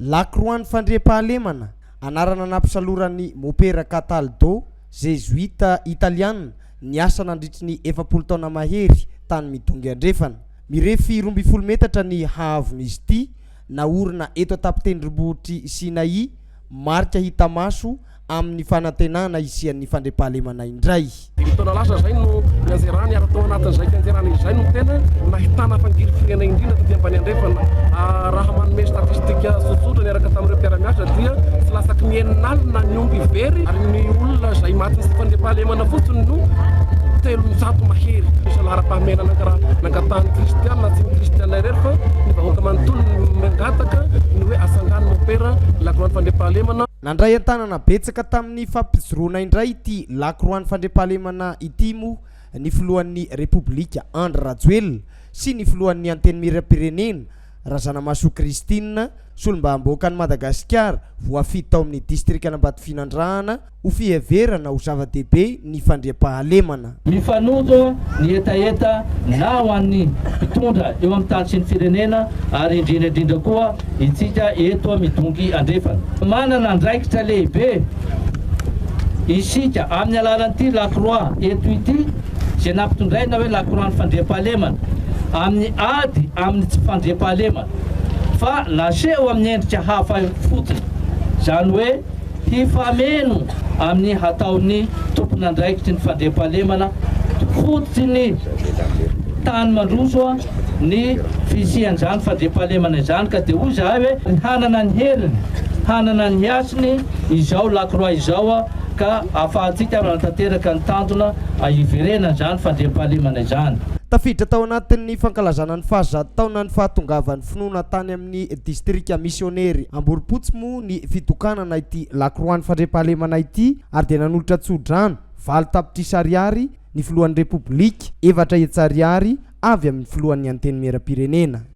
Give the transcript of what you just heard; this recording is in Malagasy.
Lacroix fandriam-pahalemana anarana nampisalorany Mopera Cataldo Jesuita Italiana niasa nandritry ny 70 taona mahery tany midongy andrefana. Mirefy 12 metatra ny haavony izy ity, naorina eto an-tampitendrombohitry Sinai, marika hita maso amin'ny fanantenana isian'ny fandriam-pahalemana indray. Taona lasa zay no anjerany ary tao anatin'izay anjerany izay no tena nahitana fangiry firena indrindra taty ambany andrefana. Raha manome statistika tsotsotra niaraka tamin'ireo mpiara-miasa dia tsy lasaky ny eninalina ny omby very ary ny olona zay maty sy fandriam-pahalemana fotsiny no 300 mahery. Isa lahara-pahamelana nangatany kristianina tsy ny kristianina irery fa ny vahoaka manontolo mangataka ny hoe asangany Mopera Lacroix fandriam-pahalemana. Nandray an-tanana betsaka tamin'ny fampijoroana indray ity Lacroix fandriam-pahalemana ity mo ny filohan'ny Repoblika Andry Rajoelina sy ny filohan'ny anteny miram-pirenena Razanamaso Kristina solombavam-bahoakan'i Madagasikara voafito tao amin'ny distrika Ambatofinandrahana ho fiheverana ho zava-dehibe ny fandriam-pahalemana. Mifanojo ny etaeta na ho an'ny mpitondra eo amin'ny tany sy ny firenena ary indrindra koa itsika eto midongy andrefana. Manana andraikitra lehibe isika amin'ny alalan'ity Lacroix eto ity izay nampitondraina hoe Lacroix fandriam-pahalemana amin'ny ady amin'ny tsy fandriam-pahalemana fa naseho amin'ny endrika hafa fotsiny, zany hoe hifameno amin'ny hataon'ny tompon'andraikitry ny fandriam-pahalemana fotsiny tany mandroso ny fisian'izany fandriam-pahalemana izany. Ka dia hoy zahay hoe hanana ny heliny, hanana ny hasiny izao Lacroix izao ka ahafahantsika manantanteraka ny tandrona hiverenana izany fandriam-pahalemana izany. Tafiditra tao anatin'ny fankalazana ny 100 taona ny fahatongavan'ny finoana tany amin'ny distrika misionery Amboripotsy mo ny fitokanana ity Lacroix fandriam-pahalemana ity ary dia nanolotra tsodrano 7 tapitrisa ariary ny filohan'ny Repoblika, 4 hetsy ariary avy amin'ny filohan'ny anteny miram-pirenena.